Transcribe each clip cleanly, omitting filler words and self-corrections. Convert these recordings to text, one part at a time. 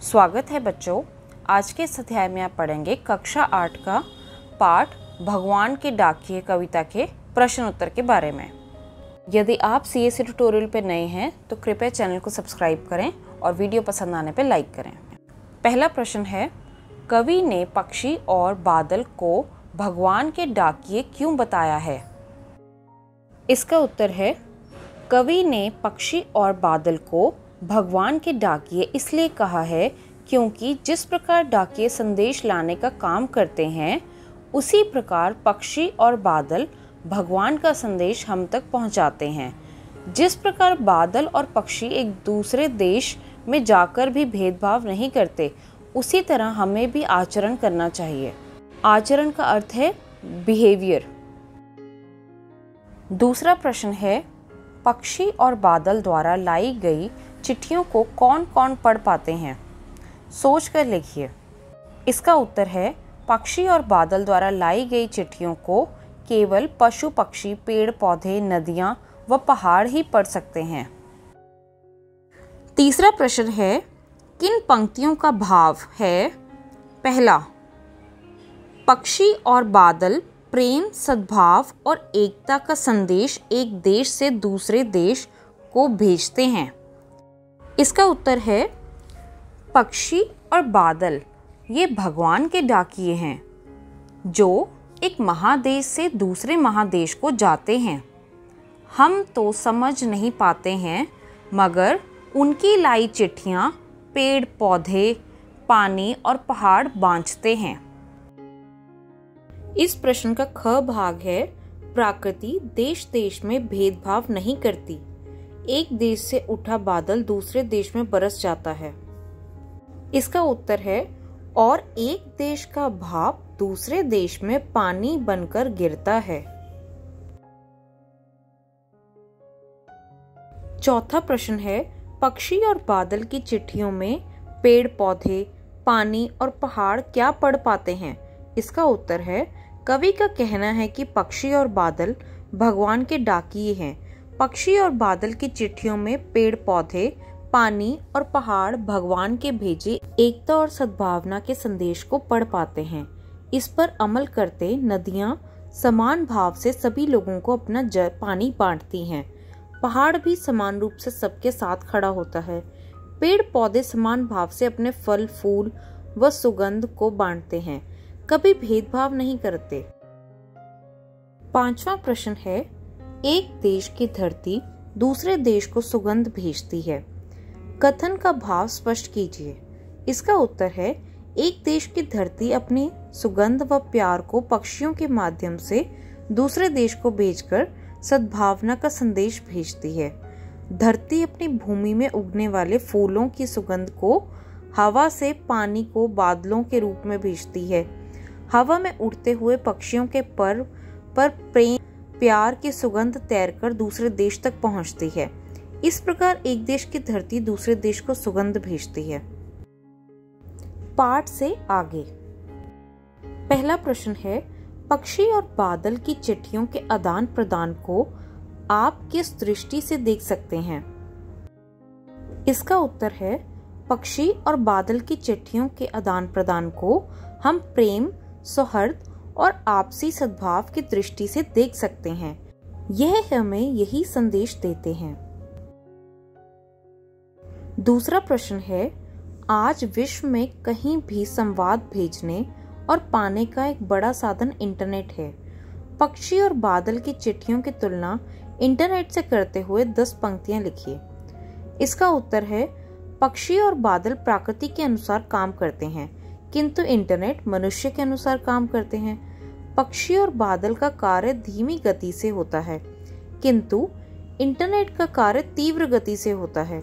स्वागत है बच्चों। आज के इस अध्याय में आप पढ़ेंगे कक्षा 8 का पाठ भगवान के डाकिए कविता के प्रश्न उत्तर के बारे में। यदि आप CSC ट्यूटोरियल पर नए हैं तो कृपया चैनल को सब्सक्राइब करें और वीडियो पसंद आने पर लाइक करें। पहला प्रश्न है, कवि ने पक्षी और बादल को भगवान के डाकिए क्यों बताया है? इसका उत्तर है, कवि ने पक्षी और बादल को भगवान के डाकिए इसलिए कहा है क्योंकि जिस प्रकार डाकिए संदेश लाने का काम करते हैं, उसी प्रकार पक्षी और बादल भगवान का संदेश हम तक पहुंचाते हैं। जिस प्रकार बादल और पक्षी एक दूसरे देश में जाकर भी भेदभाव नहीं करते, उसी तरह हमें भी आचरण करना चाहिए। आचरण का अर्थ है बिहेवियर। दूसरा प्रश्न है, पक्षी और बादल द्वारा लाई गई चिट्ठियों को कौन कौन पढ़ पाते हैं? सोच कर लिखिए। इसका उत्तर है, पक्षी और बादल द्वारा लाई गई चिट्ठियों को केवल पशु पक्षी, पेड़ पौधे, नदियाँ व पहाड़ ही पढ़ सकते हैं। तीसरा प्रश्न है, किन पंक्तियों का भाव है? पहला, पक्षी और बादल प्रेम, सद्भाव और एकता का संदेश एक देश से दूसरे देश को भेजते हैं। इसका उत्तर है, पक्षी और बादल ये भगवान के डाकिए हैं जो एक महादेश से दूसरे महादेश को जाते हैं। हम तो समझ नहीं पाते हैं, मगर उनकी लाई चिट्ठियाँ पेड़ पौधे, पानी और पहाड़ बांझते हैं। इस प्रश्न का ख भाग है, प्रकृति देश देश में भेदभाव नहीं करती। एक देश से उठा बादल दूसरे देश में बरस जाता है। इसका उत्तर है, और एक देश का भाप दूसरे देश में पानी बनकर गिरता है। चौथा प्रश्न है, पक्षी और बादल की चिट्ठियों में पेड़ पौधे, पानी और पहाड़ क्या पढ़ पाते हैं? इसका उत्तर है, कवि का कहना है कि पक्षी और बादल भगवान के डाकिए हैं। पक्षी और बादल की चिट्ठियों में पेड़ पौधे, पानी और पहाड़ भगवान के भेजे एकता और सद्भावना के संदेश को पढ़ पाते हैं। इस पर अमल करते नदियाँ समान भाव से सभी लोगों को अपना पानी बांटती हैं। पहाड़ भी समान रूप से सबके साथ खड़ा होता है। पेड़ पौधे समान भाव से अपने फल, फूल व सुगंध को बांटते हैं, कभी भेदभाव नहीं करते। पांचवा प्रश्न है, एक देश की धरती दूसरे देश को सुगंध भेजती है। कथन का भाव स्पष्ट कीजिए। इसका उत्तर है, एक देश की धरती अपनी सुगंध व प्यार को पक्षियों के माध्यम से दूसरे देश को भेजकर सद्भावना का संदेश भेजती है। धरती अपनी भूमि में उगने वाले फूलों की सुगंध को हवा से पानी को बादलों के रूप में भेजती है। हवा में उड़ते हुए पक्षियों के पर प्रेम प्यार की सुगंध तैरकर दूसरे देश तक पहुंचती है। इस प्रकार एक देश की धरती दूसरे देश को सुगंध भेजती है। पाठ से आगे। पहला प्रश्न है, पक्षी और बादल की चिट्ठियों के आदान प्रदान को आप किस दृष्टि से देख सकते हैं? इसका उत्तर है, पक्षी और बादल की चिट्ठियों के आदान प्रदान को हम प्रेम, सौहार्द और आपसी सद्भाव की दृष्टि से देख सकते हैं। यह हमें यही संदेश देते हैं। दूसरा प्रश्न है, आज विश्व में कहीं भी संवाद भेजने और पाने का एक बड़ा साधन इंटरनेट है। पक्षी और बादल की चिट्ठियों की तुलना इंटरनेट से करते हुए 10 पंक्तियां लिखिए। इसका उत्तर है, पक्षी और बादल प्रकृति के अनुसार काम करते हैं, किंतु इंटरनेट मनुष्य के अनुसार काम करते हैं। पक्षी और बादल का कार्य धीमी गति से होता है, किंतु इंटरनेट का कार्य तीव्र गति से होता है।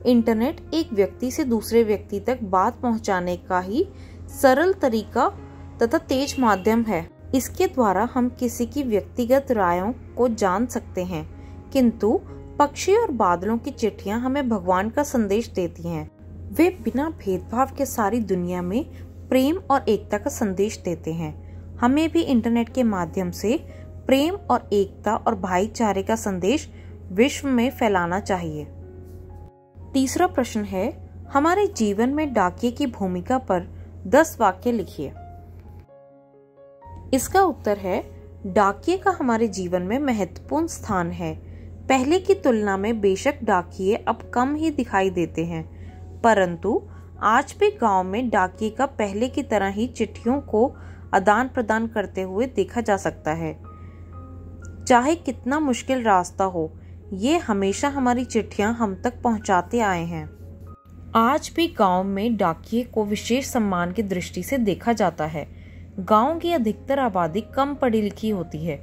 इंटरनेट एक व्यक्ति से दूसरे व्यक्ति तक बात पहुंचाने का ही सरल तरीका तथा तेज माध्यम है। इसके द्वारा हम किसी की व्यक्तिगत रायों को जान सकते हैं, किंतु पक्षी और बादलों की चिट्ठियां हमें भगवान का संदेश देती हैं। वे बिना भेदभाव के सारी दुनिया में प्रेम और एकता का संदेश देते हैं। हमें भी इंटरनेट के माध्यम से प्रेम और एकता और भाईचारे का संदेश विश्व में फैलाना चाहिए। तीसरा प्रश्न है, हमारे जीवन में डाकिये की भूमिका पर 10 वाक्य लिखिए। इसका उत्तर है, डाकिये का हमारे जीवन में महत्वपूर्ण स्थान है। पहले की तुलना में बेशक डाकिये अब कम ही दिखाई देते हैं, परंतु आज भी गांव में डाकिये का पहले की तरह ही चिट्ठियों को आदान प्रदान करते हुए देखा जा सकता है। चाहे कितना मुश्किल रास्ता हो, ये हमेशा हमारी चिट्ठियां हम तक पहुंचाते आए हैं। आज भी गांव में डाकिये को विशेष सम्मान की दृष्टि से देखा जाता है। गांव की अधिकतर आबादी कम पढ़ी लिखी होती है,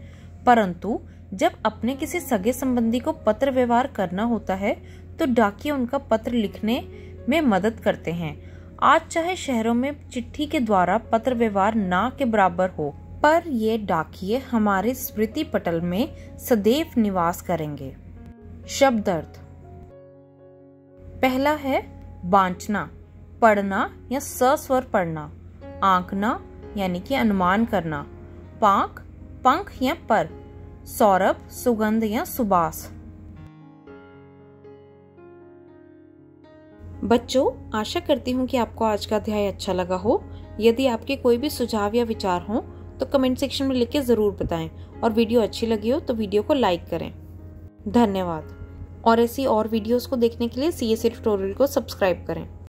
परंतु जब अपने किसी सगे संबंधी को पत्र व्यवहार करना होता है तो डाकिये उनका पत्र लिखने में मदद करते हैं। आज चाहे शहरों में चिट्ठी के द्वारा पत्र व्यवहार ना के बराबर हो, पर ये डाकिये हमारे स्मृति पटल में सदैव निवास करेंगे। शब्द अर्थ। पहला है बांचना, पढ़ना या सस्वर पढ़ना। आंकना यानी कि अनुमान करना। पांख, पंख या पर। सौरभ, सुगंध या सुबास। बच्चों, आशा करती हूँ कि आपको आज का अध्याय अच्छा लगा हो। यदि आपके कोई भी सुझाव या विचार हो तो कमेंट सेक्शन में लिख के जरूर बताएं, और वीडियो अच्छी लगी हो तो वीडियो को लाइक करें। धन्यवाद। और ऐसी और वीडियोस को देखने के लिए CSA ट्यूटोरियल को सब्सक्राइब करें।